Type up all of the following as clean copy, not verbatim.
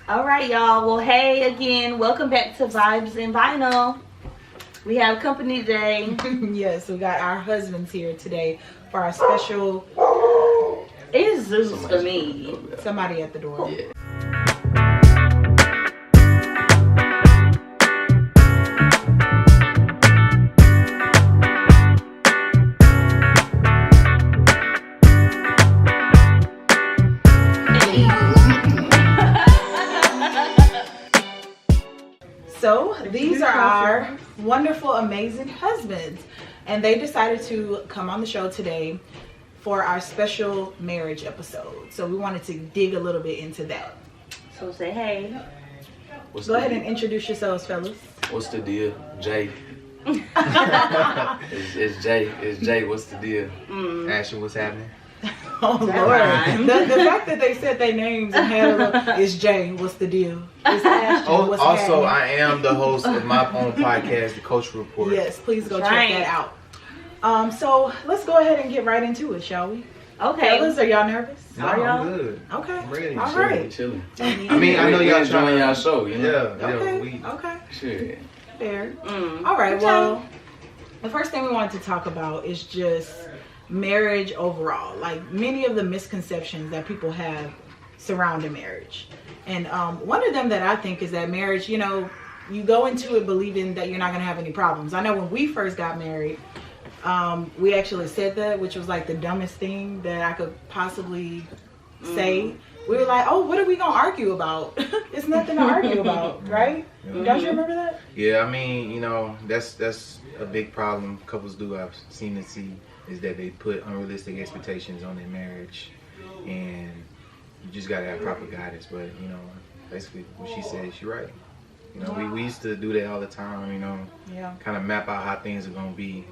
All right, y'all. Well, hey again. Welcome back to Vibes and Vinyl. We have company today. Yes, we got our husbands here today for our special. It's Zeus for me. Somebody at the door. Yeah. So these are our wonderful, amazing husbands, and they decided to come on the show today for our special marriage episode. So we wanted to dig a little bit into that. So say hey. Go ahead and introduce yourselves, fellas. What's the deal? Jay. it's Jay. It's Jay. What's the deal? Ashley, what's happening? Oh Lord! The fact that they said their names and had a is Jay. What's the deal? It's Ashley. What's Also, happening? I am the host of my own podcast, The Culture Report. Yes, please go Right. check that out. So let's go ahead and get right into it, shall we? Okay. Fellas, are y'all nervous? No, Are y'all? I'm good. Okay. I'm ready. All Chilling, right. chilling. I mean, I know y'all enjoying trying y'all show, you know? Yeah, Okay. we. Okay. Shit. Fair. All right. Well, the first thing we wanted to talk about is just marriage overall. Like many of the misconceptions that people have surrounding marriage, and one of them that I think is that marriage, you go into it believing that you're not gonna have any problems. I know when we first got married, we actually said that, which was like the dumbest thing that I could possibly say. We were like, oh, what are we gonna argue about? It's nothing to argue about, right? Don't you remember that? Yeah, I mean, that's a big problem couples do. I've seen it. Is that they put unrealistic expectations on their marriage, and you just gotta have proper guidance. But basically, what she said, she's right. We used to do that all the time. Yeah. Kind of map out how things are gonna be,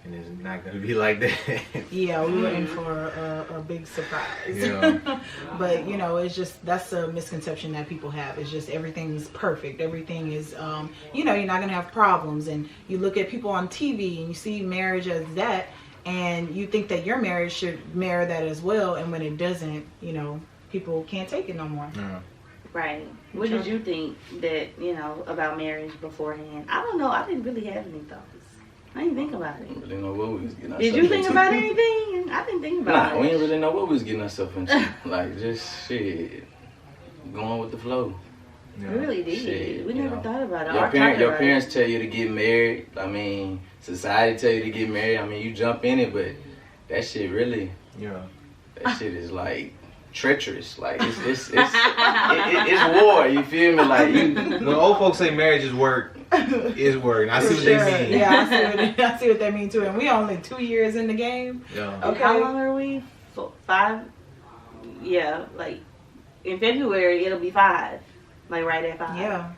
and it's not gonna be like that. Yeah, we were in for a big surprise. Yeah. But it's just, that's a misconception that people have. It's just everything's perfect. Everything is, you're not gonna have problems. And you look at people on TV and you see marriage as that, and you think that your marriage should mirror that as well. And when it doesn't, people can't take it no more. Yeah. Right. What did you think that, about marriage beforehand? I don't know. I didn't really have any thoughts. I didn't think about it. We didn't really know what we was getting ourselves Did you think into. about anything? I didn't think about Nah, it. we didn't really know what we was getting ourselves into. Like, just shit. Going with the flow. We really did. Shit, We never thought about it. Your, Or talked your about parents tell you to get married. I mean, society tell you to get married. I mean, you jump in it, but that shit really, Yeah. that shit is like treacherous. Like it's war. You feel me? Like you. When old folks say marriage is work, it's work. And I see what they mean. Yeah, I see what they mean too. And we only 2 years in the game. Yeah. it. How long are we? 5? Yeah, like in February it'll be 5. Like right at 5. Yeah.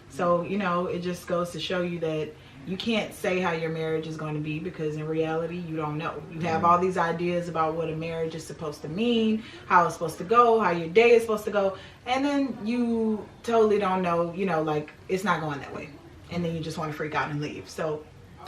So, it just goes to show you that you can't say how your marriage is going to be, because in reality, you don't know. You have all these ideas about what a marriage is supposed to mean, how it's supposed to go, how your day is supposed to go, and then you totally don't know, like it's not going that way. And then you just want to freak out and leave. So,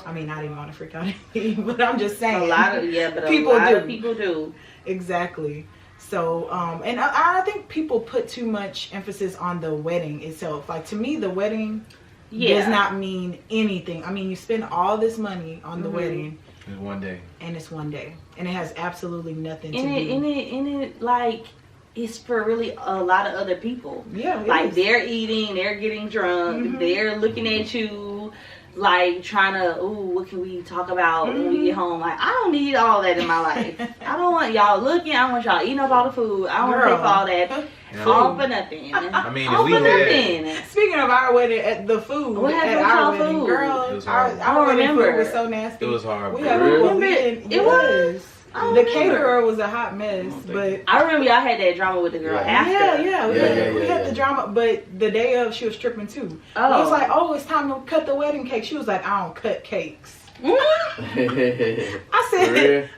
I mean, I didn't want to freak out and leave, but I'm just saying. A lot of people do. Exactly. So, and I think people put too much emphasis on the wedding itself. Like, to me, the wedding does not mean anything. I mean, you spend all this money on the wedding. It's one day. And it's one day. And it has absolutely nothing to do. And it, like, it's for really a lot of other people. Yeah, it like is. they're eating, they're getting drunk, they're looking at you, like trying to, what can we talk about when we get home? Like, I don't need all that in my life. I don't want y'all looking. I don't want y'all eating up all the food. I don't want to pay for all that. Yeah. All for nothing. I mean, all if for we had, nothing. Speaking of our wedding, at the food, What happened at with our y'all wedding, food? girl, It was our horrible. our wedding remember. food was so nasty. It was horrible. We had Really? people It was. I don't The remember. caterer was a hot mess, but I remember y'all had that drama with the girl after. We had the drama, but the day of, she was tripping too. Oh. I was like, oh, it's time to cut the wedding cake. She was like, I don't cut cakes. I said,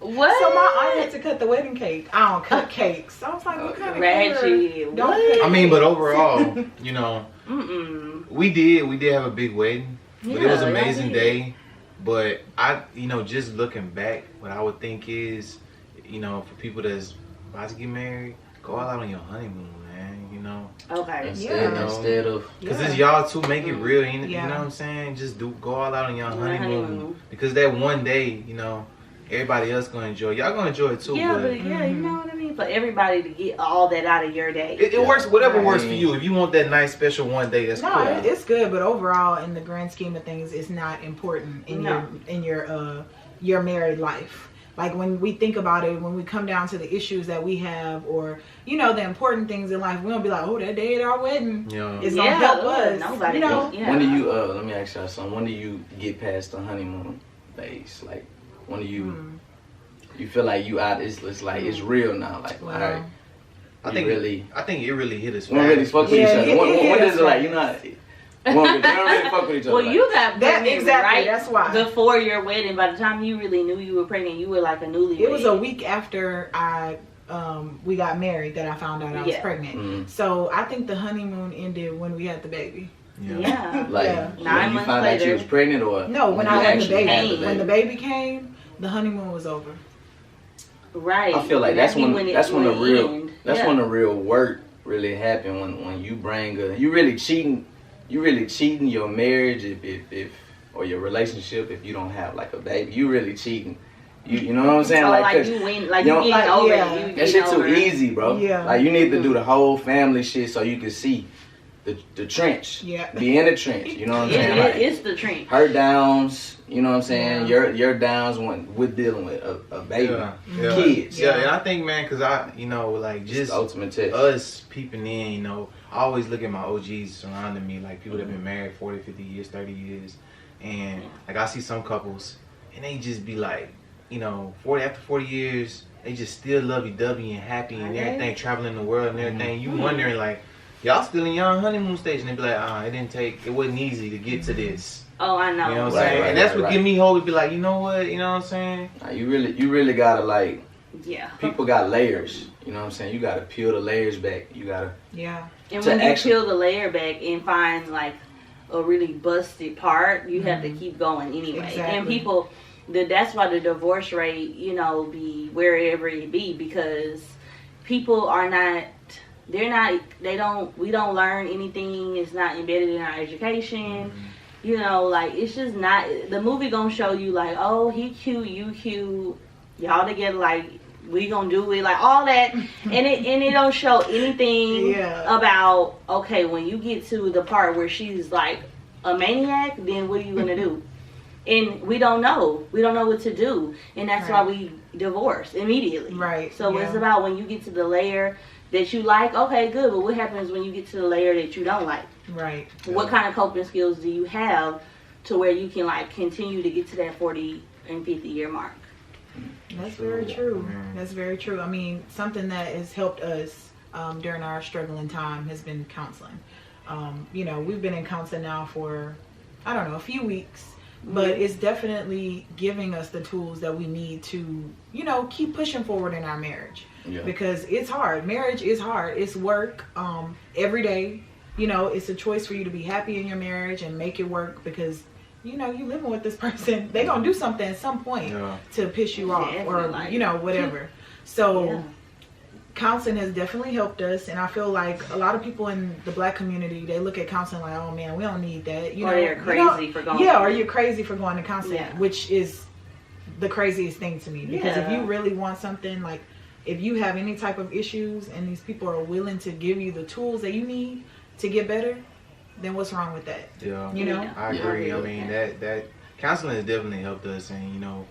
What? so my aunt had to cut the wedding cake. I don't cut cakes. I was like, what kind of Ratchet. caterer don't What? cut I mean, cakes? but overall, Mm-mm. we did have a big wedding, but it was Yeah, an amazing y'all did. day. But just looking back, what I would think is, for people that's about to get married, go all out on your honeymoon, man. know. Okay. Instead of because it's y'all two, make it real. You know Yeah. what I'm saying? Just go all out on your Yeah, honeymoon. honeymoon. Because that one day, you know, everybody else gonna enjoy. Y'all gonna enjoy it too. Yeah, but yeah, you know what I mean? For everybody to get all that out of your day. It works, whatever works for you. If you want that nice special one day, that's No, cool. it's good, but overall, in the grand scheme of things, it's not important in your married life. Like when we think about it, when we come down to the issues that we have, or you know, the important things in life, we don't be like, oh, that day at our wedding is gonna help us. Nobody, you know. When do you? Let me ask y'all something. When do you get past the honeymoon phase? Like, when do you? You feel like you out? It's like it's real now. Like, all right. I think it really hit us. We don't really fuck with each other. When does it like you know? We don't really fuck with each other. Well, you got that pregnant exactly. right That's why before your wedding. By the time you really knew you were pregnant, you were like a newlywed. it was a week after we got married that I found out I was pregnant. Mm-hmm. So I think the honeymoon ended when we had the baby. Yeah. Like when 9 months you found out you was pregnant, or no, when I had the baby. came. When the baby came, the honeymoon was over. Right. I feel like that's when the real work really happened, when you bring you really cheating your marriage if or your relationship if you don't have like a baby. You really cheating. You know what I'm saying? So, like you win, like you getting over it. That shit too easy, bro. Yeah. Like you need to do the whole family shit so you can see the trench. Yeah. Be in the trench. You know what I'm saying? Like, it's the trench. her downs, you know what I'm saying? Your downs when we're dealing with a baby, kids. Yeah, and I think, man, because like just ultimate test. Us peeping in, you know, I always look at my OGs surrounding me, like people that have been married 40, 50 years, 30 years, and like I see some couples, and they just be like, you know, after 40 years, they just still lovey-dovey and happy and everything, traveling the world and everything. You wondering like, y'all still in your honeymoon stage, and they be like, it wasn't easy to get to this. Oh, I know. You know what I'm saying? And that's what give me hope. To be like, you know what? You know what I'm saying? You really gotta like. Yeah. People got layers. You know what I'm saying? You gotta peel the layers back. You gotta. Yeah. And when you peel the layer back and find like a really busted part, you have to keep going anyway. Exactly. And people, that's why the divorce rate, you know, be wherever it be, because people are not. We don't learn anything. It's not embedded in our education. You know, like, it's just not, the movie gonna show you like, oh, he cute, you cute, y'all together, like, we gonna do it, like, all that. and it don't show anything about, okay, when you get to the part where she's like a maniac, then what are you gonna do? And we don't know what to do, and that's why we divorce immediately. Right. So it's about when you get to the layer that you like, okay, good, but what happens when you get to the layer that you don't like? Right. What kind of coping skills do you have to where you can like continue to get to that 40 and 50 year mark? That's very true. That's very true. I mean, something that has helped us during our struggling time has been counseling. You know, we've been in counseling now for, I don't know, a few weeks. But it's definitely giving us the tools that we need to, you know, keep pushing forward in our marriage. Yeah. Because it's hard. Marriage is hard. It's work every day. You know, it's a choice for you to be happy in your marriage and make it work because, you know, you living with this person. They're going to do something at some point to piss you off or, you know, whatever. So counseling has definitely helped us, and I feel like a lot of people in the Black community, they look at counseling like, oh man, we don't need that. You know, you're crazy for going. Yeah, or you're crazy for going to counseling, which is the craziest thing to me. Because if you really want something, like if you have any type of issues and these people are willing to give you the tools that you need to get better, then what's wrong with that? Yeah, you know, I agree. I mean, that counseling has definitely helped us, and you know,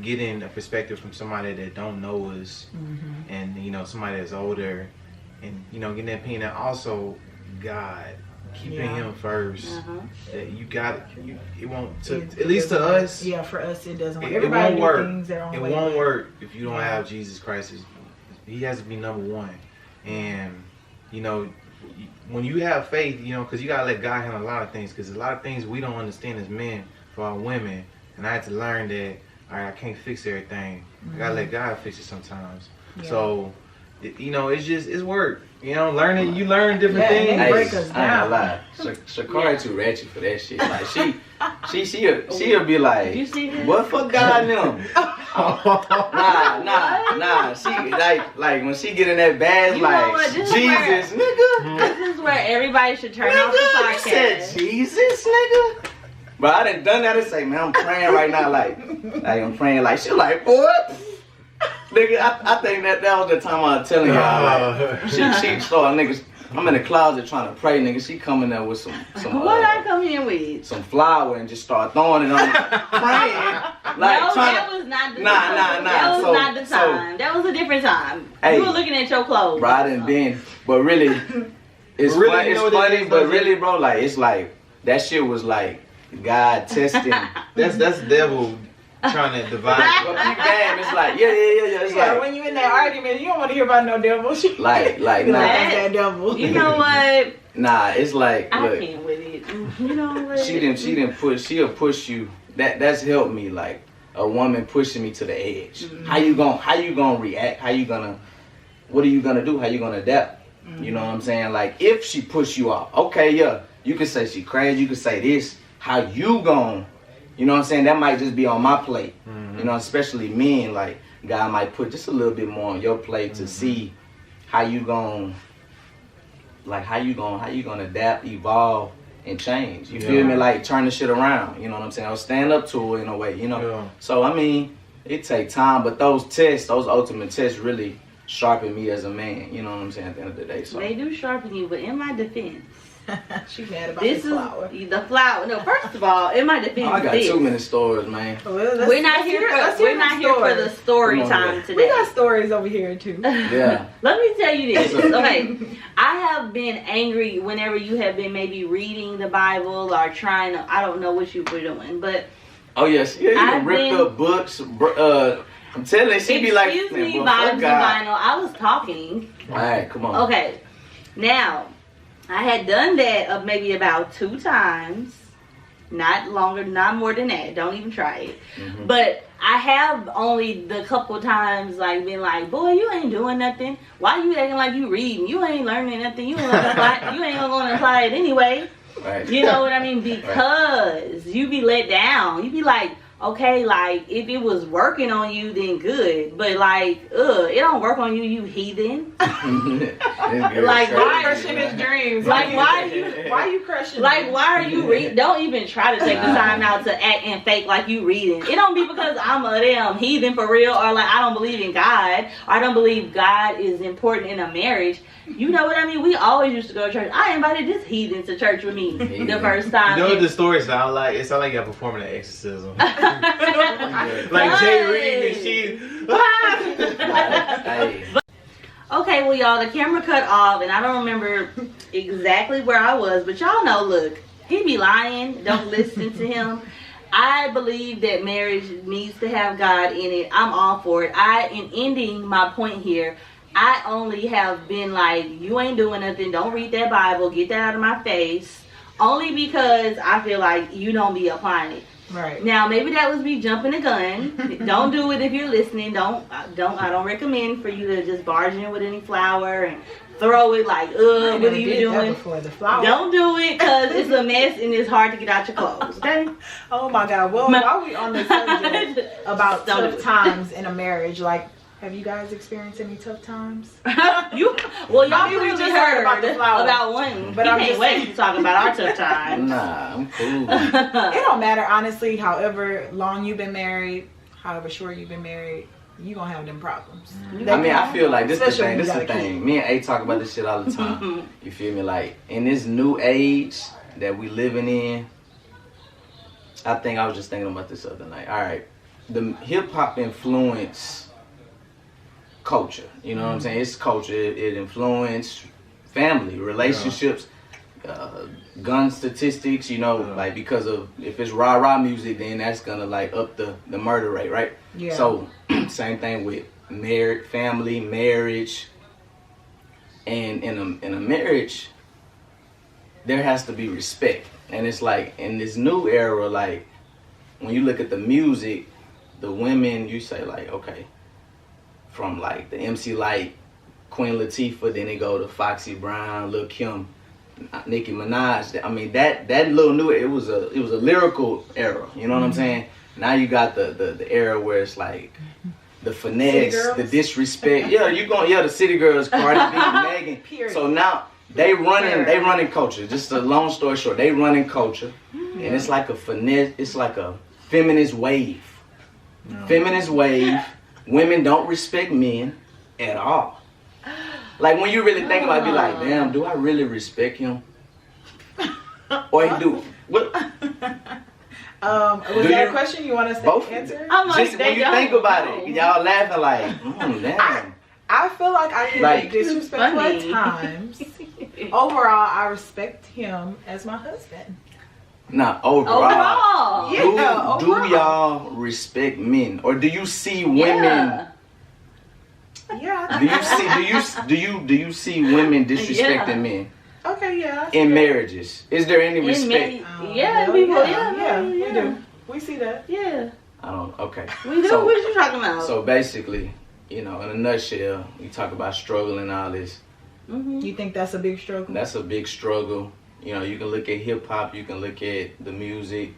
getting a perspective from somebody that don't know us, and you know, somebody that's older, and you know, getting that opinion. And also, God, keeping Him first. That you got it won't. At least to us. Yeah, for us, it doesn't work. Everybody do work. Things their own it way. Won't work if you don't have Jesus Christ. He has to be number one, and you know, when you have faith, you know, because you gotta let God handle a lot of things. Because a lot of things we don't understand as men for our women, and I had to learn that. All right, I can't fix everything. I gotta let God fix it sometimes. So it's work. You learn different things. They break us I ain't down. gonna lie. Shakari too ratchet for that shit. Like she'll be like, You see this? what for God them? Nah. She like when she get in that bag, You know like what? This is Jesus, nigga. This is where everybody should turn off the You said podcast. Jesus, nigga. But I done that and say, man, I'm praying right now, like I'm praying, like she like, boy. Nigga, I think that was the time I was telling y'all, like, she started, niggas, I'm in the closet trying to pray, nigga, she coming there with some What I come in with? some flour and just start throwing it on me, praying, like No, trying that to, was not the Nah. time. That was So- not the time. That was a different time. Hey. You were looking at your clothes. bro, I done been, but really, it's Really, funny, you know what it is, but though, really, bro, like, it's like, that shit was like, God testing. That's the devil trying to divide. But peep game, it's like, yeah, it's Yeah, like, when you in that argument, you don't want to hear about no devil. like, Like, nah, that's that devil. You know what? nah, it's like, I look, can't with it. You know what? she'll push you. That's helped me, like a woman pushing me to the edge. How you gonna react? What are you gonna do? How you gonna adapt? You know what I'm saying? Like if she push you off, okay, yeah, you can say she crazy, you can say this. How you gon', you know what I'm saying? That might just be on my plate. You know, especially men, like God might put just a little bit more on your plate to see how you gon' adapt, evolve, and change. You feel me? Like turn the shit around. You know what I'm saying? Or stand up to it in a way. You know. Yeah. So I mean, it take time, but those ultimate tests, really sharpen me as a man. You know what I'm saying? At the end of the day, so They do sharpen you, but in my defense, She mad about this this flower. is the flower. No, first of all, in my defense, I got this. too many stories, man. Well, We're not here for the story Come on, time man. today. We got stories over here too. Yeah. Let me tell you this. Okay, I have been angry whenever you have been maybe reading the Bible or trying to. I don't know what you were doing, but Oh yes, yeah. You I've ripped been- up books. I'm telling you, she be like, excuse me, man, bro, vibes fuck and God. vinyl. I was talking. All right, come on. Okay, now I had done that maybe about 2 times. Not longer, not more than that. Don't even try it. Mhm. But I have only the couple times like been like, boy, you ain't doing nothing. Why you acting like you reading? You ain't learning nothing. You ain't gonna apply it anyway. Right. You know what I mean? Because you be let down. You be like, okay, like if it was working on you, then good. But like, it don't work on you, you heathen. Like, why Crushing his dreams. Like, why you crushing? Like, them? why are you reading? Don't even try to take the time out to act and fake like you reading. It don't be because I'm a damn heathen for real, or like I don't believe in God, or I don't believe God is important in a marriage. You know what I mean? We always used to go to church. I invited this heathen to church with me the first time. You know what the story sound like? It sound like you're performing an exorcism. Like Jay Reed and she. Hey. Okay, well, y'all, the camera cut off, and I don't remember exactly where I was, but y'all know, look, he be lying. Don't listen to him. I believe that marriage needs to have God in it. I'm all for it. In ending my point here, I only have been like, you ain't doing nothing. Don't read that Bible. Get that out of my face. Only because I feel like you don't be applying it. Right. Now, maybe that was me jumping the gun. Don't do it if you're listening. I don't recommend for you to just barge in with any flour and throw it like, what are you doing? Before the flower. Don't do it because it's a mess and it's hard to get out your clothes. Okay? Oh my God. Well, while we on the subject about Don't do tough it. times in a marriage, like, have you guys experienced any tough times? Y'all we just just heard heard about the flower. about one. But He I'm can't just wait saying. to talk about our tough times. Nah, I'm cool. It don't matter, honestly. However long you've been married, however short you've been married, you gonna have them problems. I mean, I feel like this is the Especially thing. when This you is the got a thing. kid. Me and A talk about this shit all the time. You feel me? Like in this new age that we living in, I think I was just thinking about this the other night. All right, the hip hop influence culture. You know what I'm saying? It's culture. It influenced family, relationships, gun statistics. You know, like because of if it's rah music, then that's gonna like up the murder rate, right? Yeah. So same thing with family, marriage, and in a marriage, there has to be respect. And it's like in this new era, like when you look at the music, the women, you say like, okay, from like the MC Light Queen Latifah, then they go to Foxy Brown, Lil Kim, Nicki Minaj. I mean that little new it was a lyrical era. You know what I'm saying? Now you got the era where it's like the finesse, the disrespect. The City Girls, Cardi B, Megan. Period. So now they running culture. Just a long story short, they running culture, and it's like a finesse. It's like a feminist wave. Feminist wave. Women don't respect men at all. Like when you really think about it, be like, damn, do I really respect him? Or he do what? Was that a question you want us to answer? I'm like, just when you think about it, y'all laughing like, damn. I feel like I can be disrespectful at times. Overall, I respect him as my husband. Nah, overall. Do overall. y'all respect men, or do you see women? Yeah. Do you see women disrespecting men? Okay, yeah. In marriages, is there any respect? Yeah, we do. We see that. Yeah. I don't. Okay. We do. So, what you talking about? So basically, in a nutshell, we talk about struggle and all this. You think that's a big struggle? That's a big struggle. You can look at hip hop, you can look at the music.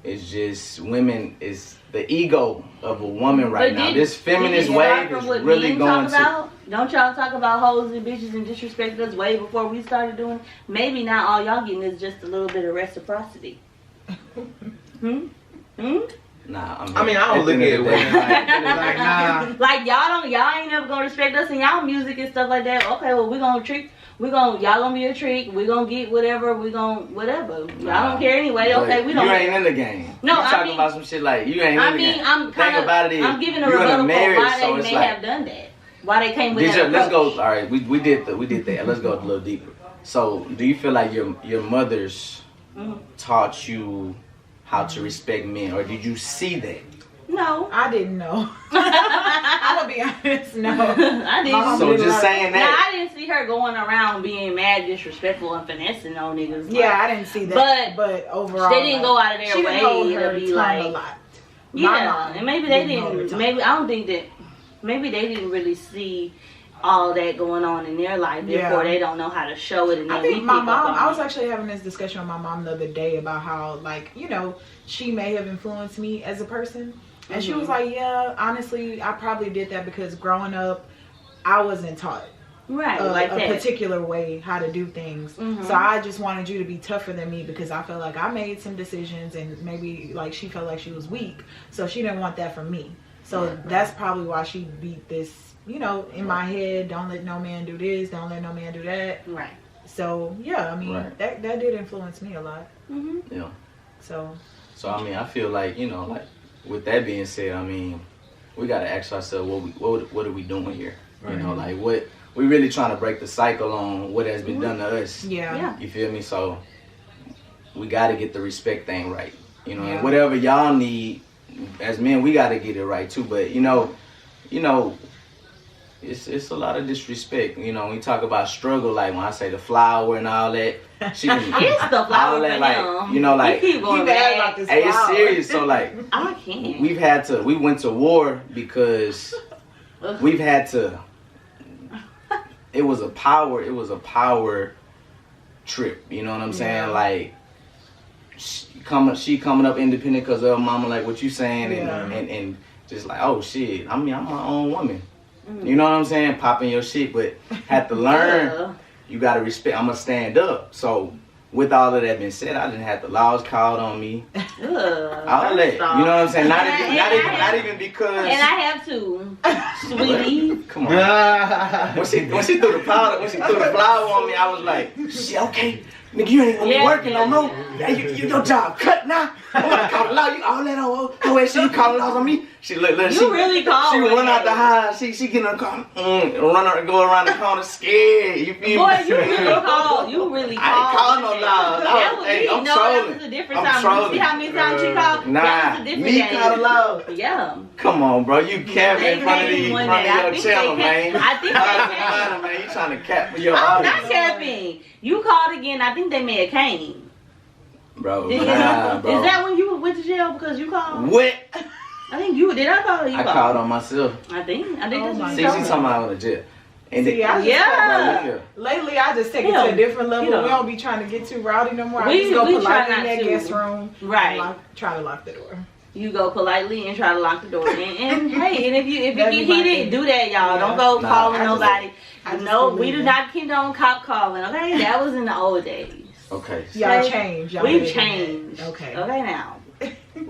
It's just women is the ego of a woman right now. This feminist wave is really going to. Don't y'all talk about hoes and bitches and disrespect us way before we started doing it? Maybe now all y'all getting is just a little bit of reciprocity. Nah, I mean, I don't look at women like nah. Like y'all ain't never gonna respect us and y'all music and stuff like that. Okay, well y'all gonna be a trick. We gonna get whatever. Y'all don't care anyway. Okay, we don't. You ain't in the game. No, you talking about some shit like you ain't in the game. I'm giving a rebuttal for why they may have done that. Why they came with that approach. Let's go. All right, we did that. Let's go a little deeper. So, do you feel like your mothers taught you how to respect men, or did you see that? No, I didn't know. I'm gonna be honest. No, I didn't. So just saying that. Now, I didn't see her going around being mad, disrespectful, and finessing on niggas. Yeah, I didn't see that. But overall, they didn't go out of their way to be like a lot. Yeah, and maybe they didn't. Maybe I don't think that. Maybe they didn't really see all that going on in their life. Therefore, they don't know how to show it. And I think my mom. I was actually having this discussion with my mom the other day about how, like, she may have influenced me as a person. And she was like, yeah, honestly, I probably did that because growing up, I wasn't taught a particular way how to do things. So I just wanted you to be tougher than me because I felt like I made some decisions and maybe like she felt like she was weak. So she didn't want that from me. So that's probably why she beat this, in my head, don't let no man do this, don't let no man do that. Right. So, yeah, I mean, that did influence me a lot. Yeah. So, I mean, I feel like, like, with that being said, I mean, we got to ask ourselves, what are we doing here? Right. Like what we really trying to break the cycle on what has been done to us. Yeah. You feel me? So we got to get the respect thing right. And whatever y'all need as men, we got to get it right too. But it's a lot of disrespect. When we talk about struggle, like when I say the flower and all that, it's the flower that, for him. Like keep going back. Hey, it's serious. So like, I can't. We went to war because we've had to. It was a power trip. You know what I'm saying? Like, she coming up independent because of her mama, like what you saying, and just like, oh shit, I'm my own woman. You know what I'm saying? Popping your shit, but had to learn. You gotta respect. I'm gonna stand up. So with all of that being said, I didn't have the laws called on me. All that. You know what I'm saying? Not even because. And I have to, sweetie. Come on. When she threw the powder, when she threw the flour on me, I was like, shit, okay. Nigga, you ain't gonna be working no more. Your job cut now. I'm gonna call the law. You all that whole shit. You calling laws on me? She really called. She run out the house. She get in the car. Go around the corner scared. You feel me? Boy, you really called. I ain't calling no laws. I'm trolling. That was a different time. You see how many times she called? Nah, me call the laws. Yeah. Come on, bro. You capping in front of your channel, man. I think they man. You trying to cap for your audience. I'm not capping. You called again. I think they may have came. Bro, bro. Is that when you went to jail because you called? What? I think you did. I call you? I called on myself. I think that's what you talking about in the jail. And See, lately I just take it to a different level. You know. We don't be trying to get too rowdy no more. I We just go politely try in not that to. guest room. Right. And try to lock the door. You go politely and try to lock the door. And hey, and if it That'd get be my heated, thing. do that, y'all. Yeah. Don't go calling I just- nobody. I just No, believe we do it. not condone cop calling. Okay, that was in the old days. Okay. Y'all Okay. change. Y'all We've made it. changed. Okay. Okay now.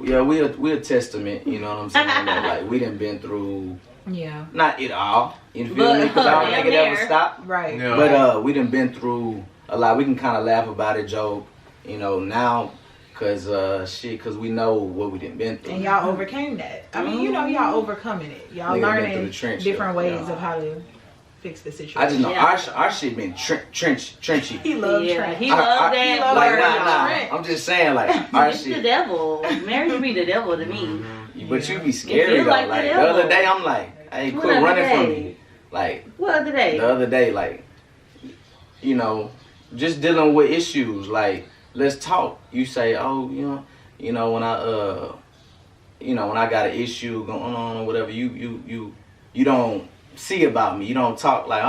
Yeah, we're a testament. You know what I'm saying? That, like we done been through. Yeah. Not it all. You feel But, me? Because I don't damn think it ever near. stopped. Right. No. But we done been through a lot. We can kind of laugh about it, joke. You know now, cause we know what we done been through. And y'all overcame that. I mean, you know, y'all overcoming it. Y'all Nigga been through learning the trench, different yeah. ways Yeah. of how to fix the situation. I just know Yeah. our shit been trenchy. He loves Trent. He I- loves I- that he love Like word. Trent. nah. I'm just saying like our It's the shit. devil. Marriage be the devil to me. But you be It scary feel though. like Like the the devil. other day, I'm like, hey, What quit other running from day? me. Like What other day? the other day, like, you know, just dealing with issues. Like, let's talk. You say, oh, you know, when I got an issue going on or whatever, you don't see about me. You don't talk like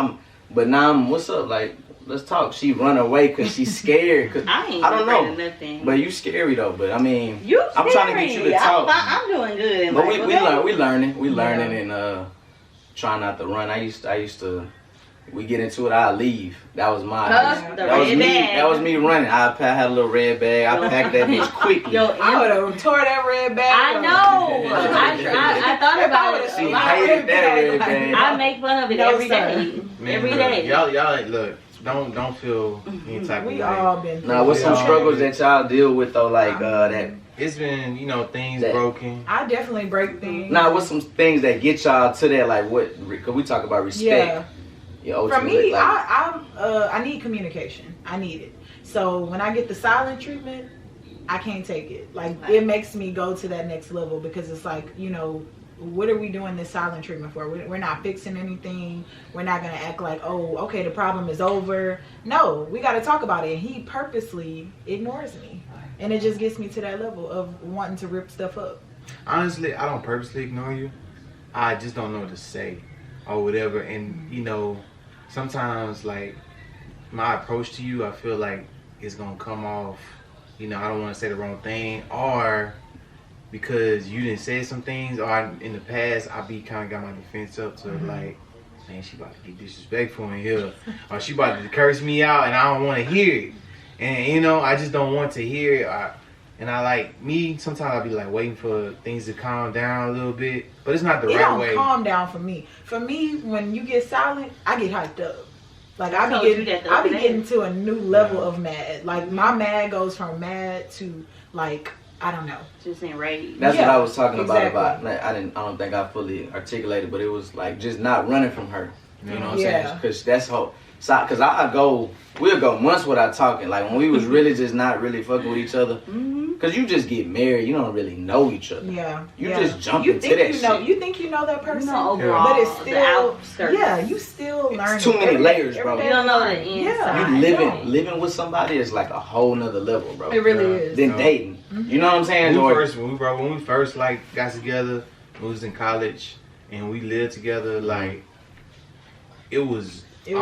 but now what's up? Like, let's talk. She run away because she's scared. Cause I ain't don't afraid know. of nothing. But you scary though. But I mean, You I'm trying to get you to talk. I'm doing good. in But life, we okay? learning and trying not to run. I used to we get into it, I'll leave. That was my The that was red me. bag. That was me running. I had a little red bag. I packed that bitch quickly. Yo, I would have tore that red bag. I know. I thought about it. She a lot. hated that red bag. I make fun of it No, every sir. day. Man, Every look, day. Y'all look. Don't feel any type of We way. all been. Now, what's some Yeah. struggles that y'all deal with though? Like that. It's been, things That- broken. I definitely break things. Now, what's some things that get y'all to that? Like what? Cause we talk about respect. Yeah. Your For ultimate, me, like, I need communication. I need it. So when I get the silent treatment, I can't take it. Like it makes me go to that next level because it's like, what are we doing this silent treatment for? We're not fixing anything. We're not gonna act like, oh, okay, the problem is over. No, we got to talk about it. And he purposely ignores me, and it just gets me to that level of wanting to rip stuff up. Honestly, I don't purposely ignore you. I just don't know what to say or whatever. And sometimes like my approach to you, I feel like it's gonna come off. I don't want to say the wrong thing, or because you didn't say some things, or in the past I be kind of got my defense up to like, man, she about to get disrespectful in here, or she about to curse me out, and I don't want to hear it. And I just don't want to hear it. And I like me. Sometimes I'll be like waiting for things to calm down a little bit, but it's not the It right don't way. calm down for me. For me, when you get silent, I get hyped up. Like I I told be you getting, that the I other be day. getting to a new level of mad. Like my mad goes from mad to like I don't know. Just enraged. That's Yeah, what I was talking exactly. about. Like, I don't think I fully articulated, but it was like just not running from her. You know what I'm Yeah. saying? Because that's how. Because we'll go months without talking. Like when we was really just not really fucking with each other. Because you just get married, you don't really know each other. Yeah. You yeah. just jump you into think that you know, shit. You think you know that person, overall, but it's the still outskirts. yeah. You still learning. too many Every day- layers, every bro. day You don't know is the fine. inside. You Yeah, living with somebody is like a whole nother level, bro. It really Yeah. is. Than dating. You know what I'm saying, When George? we first like got together, we was in college and we lived together. Like it was hell.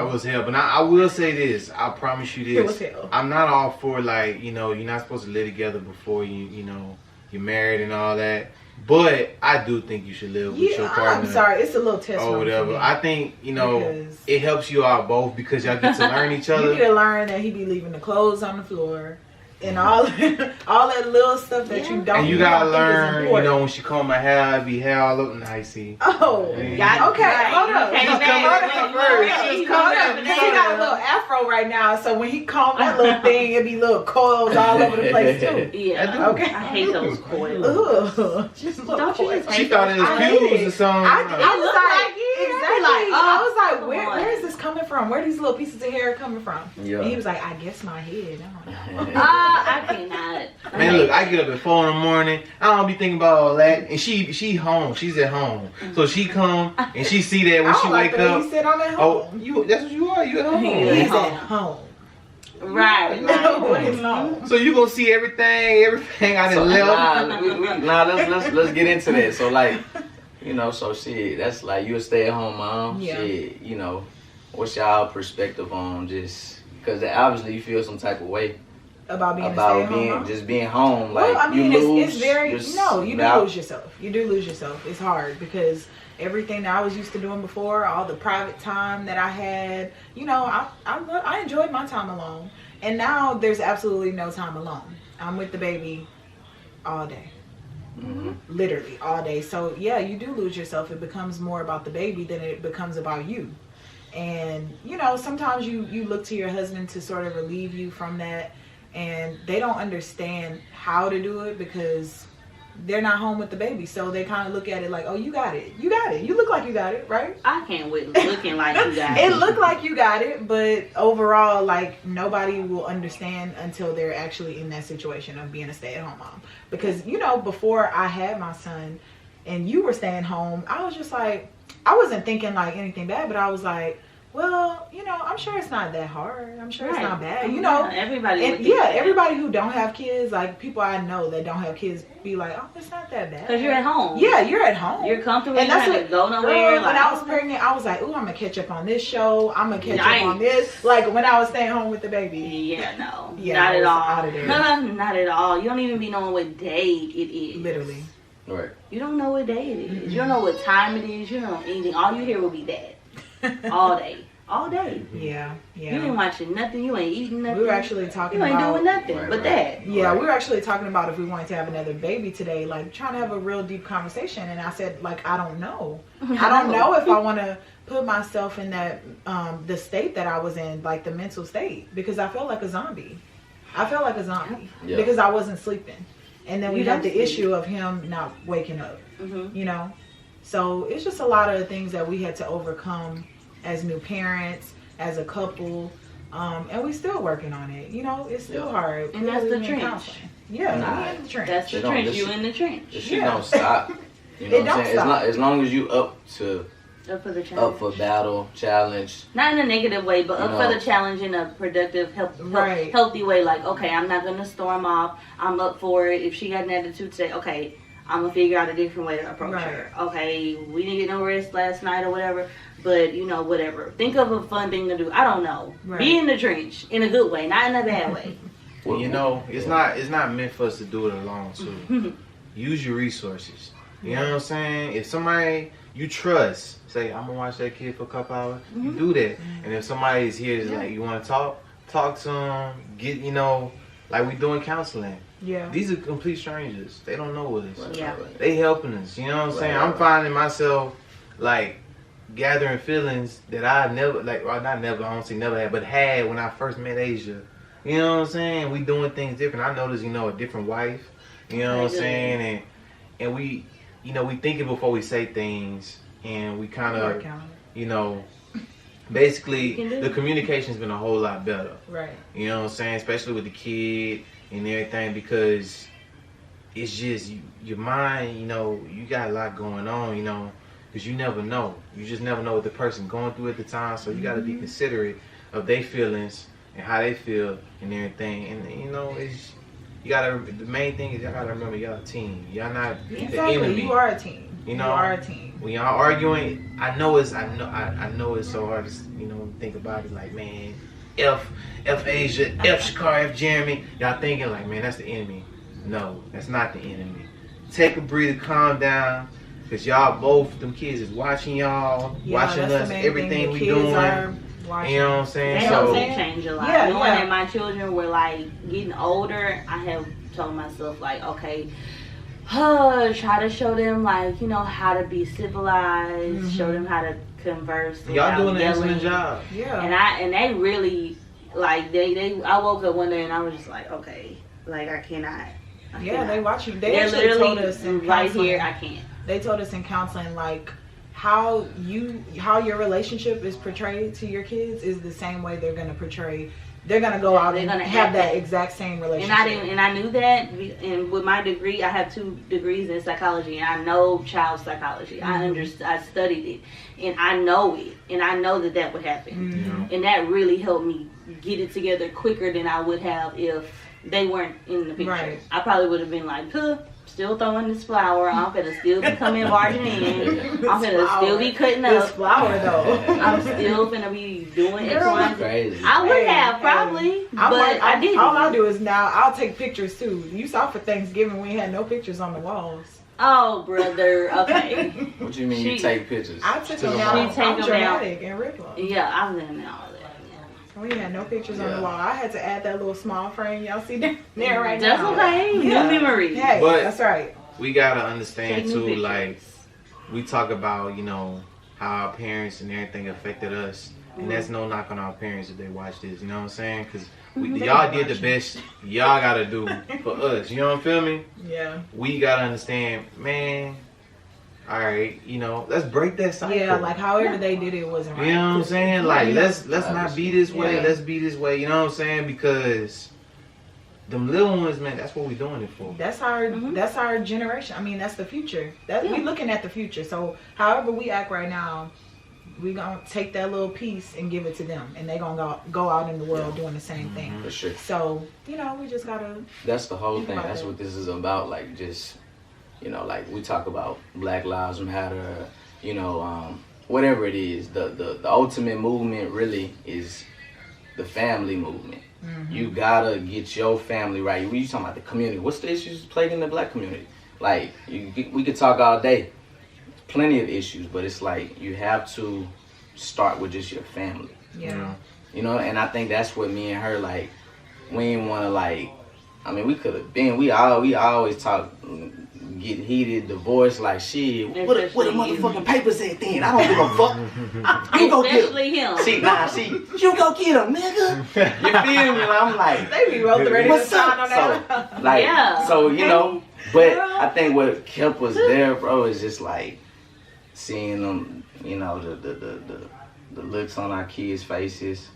It was hell. But I will say this. I promise you this. It was hell. I'm not all for like you're not supposed to live together before you're married and all that. But I do think you should live with your Yeah, partner. I'm sorry. It's a little test Or run whatever. for me. I think Because- it helps you out both because y'all get to learn each You other. need to learn that he be leaving the clothes on the floor and all that little stuff that you don't. And you don't gotta think is learn, important. when she comb her hair, it be hair all up nicey. Oh, Yeah. okay. Hold up. Okay, She's man. coming Wait, up wait, first. wait, She's wait, coming wait, up. wait, She wait. got a little afro right now, so when he combed that little thing, it be little coils all over the place too. Yeah. Okay. I hate those coils. Ugh. Just Don't you just She hate thought it was I hate pubes it. or something. I was look like, like it. exactly. Like, I was like, come where on. is this coming from? Where are these little pieces of hair coming from? Yeah. And he was like, I guess my head. I don't know. I cannot. Man, look, I get up at 4 in the morning. I don't be thinking about all that. And she home. She's at home. So she come and she see that when I she don't like wake the way up. he said I'm at Oh, home. that's what you are. You at home. He's at home. Right. What is home? So you gonna see everything I So, done left. let's get into that. So like, You know, so shit, that's like you a stay-at-home mom. Yeah. Shit, you know, what's y'all perspective on just because obviously you feel some type of way about being a stay-at-home mom? Just being home. Well, like I mean, it's very you do lose yourself. You do lose yourself. It's hard because everything that I was used to doing before, all the private time that I had, you know, I enjoyed my time alone, and now there's absolutely no time alone. I'm with the baby all day. Mm-hmm. Literally all day. So yeah, you do lose yourself. It becomes more about the baby than it becomes about you. And you know, sometimes you look to your husband to sort of relieve you from that, and they don't understand how to do it because they're not home with the baby. So they kind of look at it like, oh, you got it, you look like you got it, right? I can't wait looking like you got it. It looked like you got it, but overall, like, nobody will understand until they're actually in that situation of being a stay-at-home mom. Because, you know, before I had my son and you were staying home, I was just like, I wasn't thinking like anything bad, but I was like, well, you know, I'm sure it's not that hard. I'm sure it's not bad. You know, everybody who don't have kids, like people I know that don't have kids, be like, oh, it's not that bad. Because you're at home. Yeah, you're at home. You're comfortable. And that's not go nowhere. Girl, when I was pregnant, I was like, ooh, I'm gonna catch up on this show. I'm gonna catch up on this. Like when I was staying home with the baby. Yeah, no, not at all. Out of there. No, not at all. You don't even be knowing what day it is. Literally. Right. You don't know what day it is. Mm-hmm. You don't know what time it is. You don't know anything. All you hear will be that. All day. Yeah. You ain't watching nothing. You ain't eating nothing. We were actually talking about. You ain't doing nothing but that. Yeah, we were actually talking about if we wanted to have another baby today, like trying to have a real deep conversation. And I said, like, I don't know. I don't know if I want to put myself in that, the state that I was in, like the mental state, because I felt like a zombie. Because I wasn't sleeping. And then we have the issue of him not waking up, you know? So it's just a lot of things that we had to overcome as new parents, as a couple, and we still working on it. You know, it's still hard. And that's the trench. Yeah, we in the trench. That's the trench. You in the trench. This shit don't stop. You know what I'm saying? As long as you up for the challenge. Up for battle, challenge. Not in a negative way, but up for the challenge in a productive, healthy way. Like, okay, I'm not going to storm off. I'm up for it. If she got an attitude today, okay, I'm going to figure out a different way to approach her. Okay, we didn't get no rest last night or whatever, but, you know, whatever. Think of a fun thing to do. I don't know. Right. Be in the trench in a good way, not in a bad way. Well, you know, it's not meant for us to do it alone, too. Use your resources. You know what I'm saying? If somebody you trust, say, I'm going to watch that kid for a couple hours, you do that. And if somebody's here is like, you want to talk to them, get, you know, like we doing counseling. Yeah. These are complete strangers. They don't know us. Yeah. They helping us. You know what I'm saying? I'm finding myself, like, gathering feelings that I never, like, well, not never, I don't say never had, but had when I first met Asia. You know what I'm saying? We doing things different. I noticed, you know, a different wife. You know what I'm saying? And we, you know, we thinking before we say things, and we kind of, you know, basically the communication's been a whole lot better. Right. You know what I'm saying? Especially with the kid and everything, because it's just your mind, you know, you got a lot going on, you know, because you never know. You just never know what the person going through at the time, so you got to be considerate of their feelings and how they feel and everything. And, you know, it's, you gotta, the main thing is y'all gotta remember y'all a team. Y'all not the enemy. You are a team. You know, you are a team. When y'all arguing, I know it's so hard to, you know, think about it like, man, F Asia, F Shakar, F Jeremy. Y'all thinking like, man, that's the enemy. No, that's not the enemy. Take a breather, calm down, because y'all both, them kids is watching y'all, watching us, everything we doing. You know what I'm saying? They helped me change a lot. Knowing that my children were like getting older, I have told myself like, okay, try to show them like, you know, how to be civilized, show them how to converse. Y'all doing an excellent job. Yeah. And they really like I woke up one day and I was just like, okay, like I cannot. They watch you. They actually told us in right here, I can't. They told us in counseling like how your relationship is portrayed to your kids is the same way they're gonna go out and have that exact same relationship. And I knew that, and with my degree, I have 2 degrees in psychology, and I know child psychology. I studied it, and I know it, and I know that would happen, and that really helped me get it together quicker than I would have if they weren't in the picture. Right. I probably would have been like, still throwing this flour. I'm finna still be coming barging in. I'm finna still be cutting This up. flour though. I'm still finna be doing X, Girl, Y, and Z. Crazy. I would have probably, but I didn't. All I do is now I'll take pictures too. You saw for Thanksgiving we had no pictures on the walls. Oh, brother. Okay. What you mean you take pictures? I took them She down. take I'm them dramatic and rip them. Yeah, I was in all that. We had no pictures on the wall. I had to add that little small frame y'all see there right That's now. okay. Yeah. New memory. Hey, But- that's right. We gotta understand Take new too, pictures. like we talk about, you know, how our parents and everything affected us, and that's no knock on our parents if they watch this. You know what I'm saying? Because y'all did the best y'all gotta do for us. You know what I'm feeling? Yeah. We gotta understand, man. All right, you know, let's break that cycle. Yeah, like however they did it wasn't right. You know what I'm saying? Like let's not be this way. Yeah. Let's be this way. You know what I'm saying? Because them little ones, man, that's what we doing it for. That's our generation. I mean, that's the future. We looking at the future. So however we act right now, we gonna take that little piece and give it to them, and they gonna go out in the world doing the same thing. For sure. So we just gotta. That's the whole Think thing. about That's that. what this is about. Like, just, like we talk about Black Lives Matter, whatever it is. The ultimate movement really is the family movement. Mm-hmm. You gotta get your family right. We talking about the community. What's the issues played in the black community? Like, we could talk all day. Plenty of issues, but it's like you have to start with just your family. Yeah. And I think that's what me and her, like, we didn't want to, we could have been, we always talk, get heated, divorce, like, shit, what the motherfucking papers at then? I don't give a fuck. You go get Especially him. You go get him, nigga. You feel me? And I'm like, They be both ready what's to sign up? on that. So, like, Yeah. so, but I think what kept us there, bro, is just like seeing them, the looks on our kids' faces,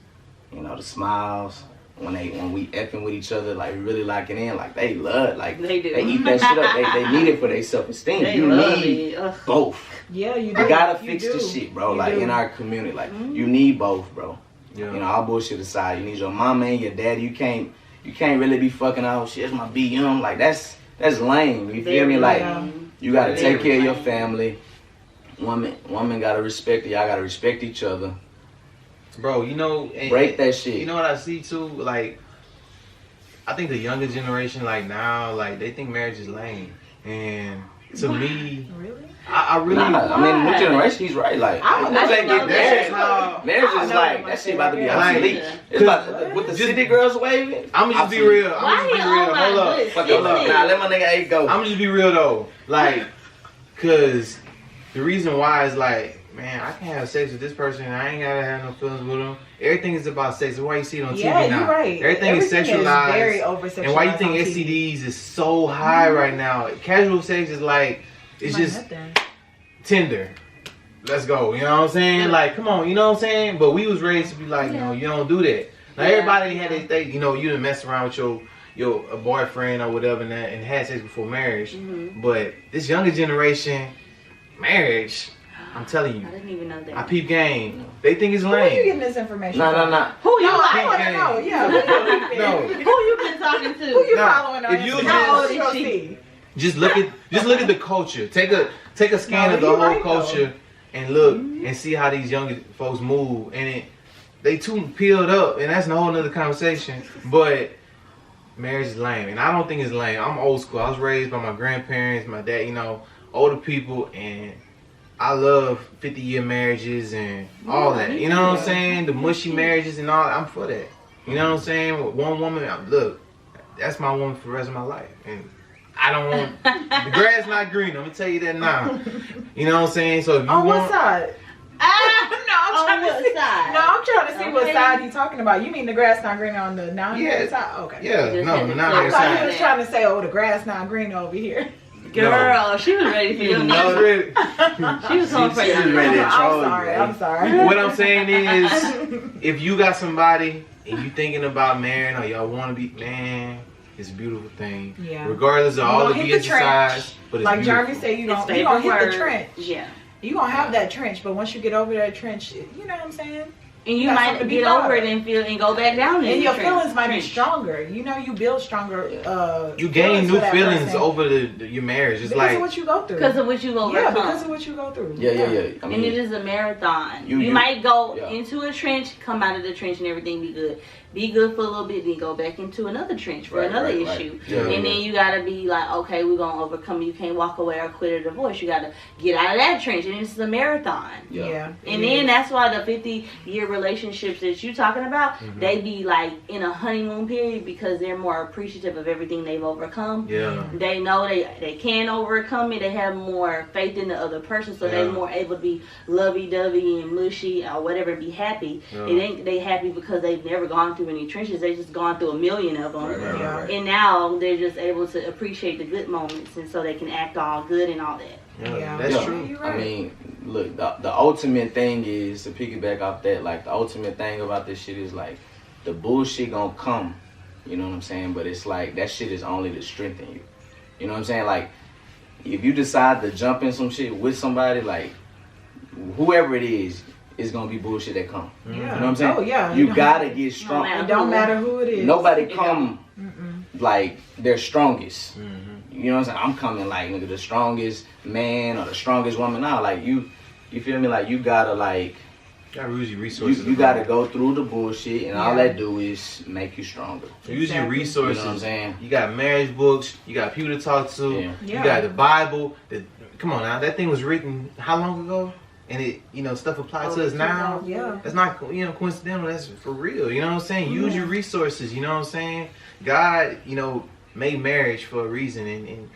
the smiles when we effing with each other, like really locking in, like they love, like They do. they eat that shit up. They need it for their self-esteem. They You love need it. Ugh. both. Yeah, you do. You gotta You fix do. the shit, bro. You Like do. in our community, like you need both, bro. Yeah. All bullshit aside, you need your mama and your daddy. You can't really be fucking out. Shit, that's my BM. Like that's lame. You feel me? Like you gotta take care of your family. Woman gotta respect it. Y'all gotta respect each other. Bro, Break that shit. You know what I see too? Like, I think the younger generation, like now, like they think marriage is lame. And to me, Really? I really. New generation, he's right. Like, I niggas ain't know get married. that. Marriage I is know like, what that shit I'm about to be saying. obsolete. Like, It's about with the city girls waving. I'm just be real. I'm Why just he be on real. my Hold up. list? Fuck it up. Nah, let my nigga A go. I'm just be real though. Like, cause the reason why is like, man, I can have sex with this person and I ain't gotta have no feelings with them. Everything is about sex. That's why you see it on TV now. Yeah, you're right. Everything is sexualized. very over-sexualized. And why you think on TV? STDs is so high right now? Casual sex is like, it's Like just nothing. Tinder. Let's go. You know what I'm saying? Like, come on. You know what I'm saying? But we was raised to be like, no, you don't do that. Now everybody had their thing. You done mess around with your boyfriend or whatever and had sex before marriage. Mm-hmm. But this younger generation, marriage, I'm telling you, I didn't even know that. I peep game. They think it's Who are you lame. getting this information No. from? Who you No, I like? want to know. Yeah. No. Who you been talking to? Who you No, following on if you Instagram? just- How old is she? Just look at the culture. Take a scan No, of the you whole right, culture and look and see how these young folks move. And they too peeled up, and that's a whole nother conversation. But marriage is lame, and I don't think it's lame. I'm old school. I was raised by my grandparents, my dad, older people, and I love 50-year marriages and all that. You know what I'm saying? The mushy marriages and all. I'm for that. You know what I'm saying? With one woman, look, that's my woman for the rest of my life, and I don't want the grass not green. I'm gonna tell you that now. You know what I'm saying? So if you On what want, side? On what side? No, I'm trying to see what Okay. side he's talking about. You mean the grass not green on the non-married side? Okay. yeah, Just no, had to not I that thought side. he was trying to say, oh, the grass not green over here. Girl, she was ready for your No, number. really. She was going for She your was number. ready to troll I'm sorry. you, I'm sorry. What I'm saying is, if you got somebody and you thinking about marrying or y'all want to be, man, it's a beautiful thing. Yeah. Regardless of You all gonna the hit the BS trench. sides, but it's Like beautiful. Jeremy said, you His gonna favorite hit word. the trench. Yeah. You gonna have that trench, but once you get over that trench, you know what I'm saying? And you might get over it and go back down. And your feelings might be stronger. You know, you build stronger. You gain new feelings over your marriage. It's because of what you go through. Because of what you overcome. Yeah, because of what you go through. Yeah. I mean, and it is a marathon. You might go into a trench, come out of the trench, and everything be good. Be good for a little bit, then go back into another trench for another issue. Yeah, and then you gotta be like, okay, we're gonna overcome. You can't walk away or quit a divorce. You gotta get out of that trench, and it's a marathon. Yeah. And then that's why the 50-year relationships that you talking about, they be like in a honeymoon period because they're more appreciative of everything they've overcome. Yeah. They know they can overcome it. They have more faith in the other person, so they're more able to be lovey-dovey and mushy or whatever, be happy. It ain't they happy because they've never gone through any trenches. They just gone through a million of them. Right. And now they're just able to appreciate the good moments, and so they can act all good and all that. Yeah, that's true. You're right. I mean, look, the ultimate thing is, to piggyback off that, like, the ultimate thing about this shit is, like, the bullshit gonna come, you know what I'm saying? But it's like, that shit is only to strengthen you. You know what I'm saying? Like, if you decide to jump in some shit with somebody, like, whoever it is, it's gonna be bullshit that come. Yeah. You know what I'm saying? Oh, yeah. You gotta get strong. It don't matter who it is. Nobody come like their strongest. You know what I'm saying? I'm coming like, nigga, the strongest man or the strongest woman. Now, like, you feel me? Like, you gotta, like, use your resources. You gotta go through the bullshit, and all that do is make you stronger. Use your resources. You know what I'm saying? You got marriage books. You got people to talk to. Yeah. You got the Bible. Come on now, that thing was written how long ago? And it, stuff applies to us now. Yeah. That's not, coincidental. That's for real. You know what I'm saying? Use your resources. You know what I'm saying? God, made marriage for a reason, and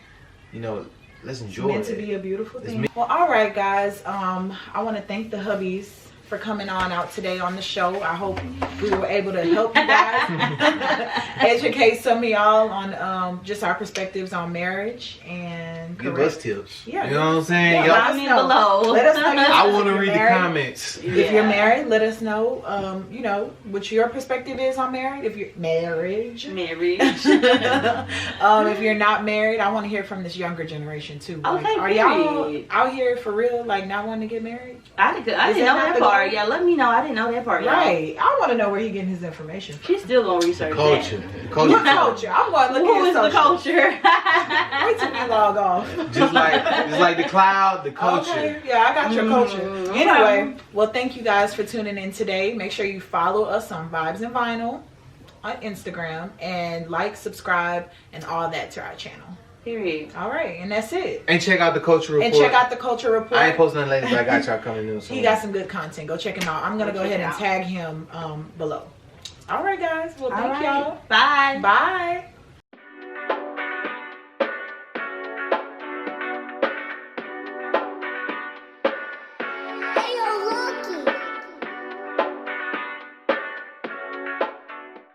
let's enjoy it. It's meant to be a beautiful thing. Well, all right, guys. I want to thank the hubbies for coming on out today on the show. I hope we were able to help you guys educate some of y'all on just our perspectives on marriage and give us tips. Yeah, you know what I'm saying? Yeah, let us know. I want to read the comments. If you're married, let us know. What your perspective is on marriage. If you're marriage. If you're not married, I want to hear from this younger generation too. Like, Okay, are y'all out here for real, like not wanting to get married? I didn't know that part. Yeah, let me know. I didn't know that part. Right. I want to know where he getting his information from. She's still gonna research culture. that. What culture? I'm going to look Who is the culture? Wait till we log off. just like the cloud, the culture. Okay. Yeah, I got your culture. Anyway, well, thank you guys for tuning in today. Make sure you follow us on Vibes and Vinyl on Instagram and like, subscribe, and all that to our channel. Period. All right, and that's it. And check out the Culture Report. I ain't posting nothing lately, but I got y'all coming in soon. He got some good content. Go check him out. I'm going to go ahead and tag him below. All right, guys. Well, thank y'all. Bye. Bye.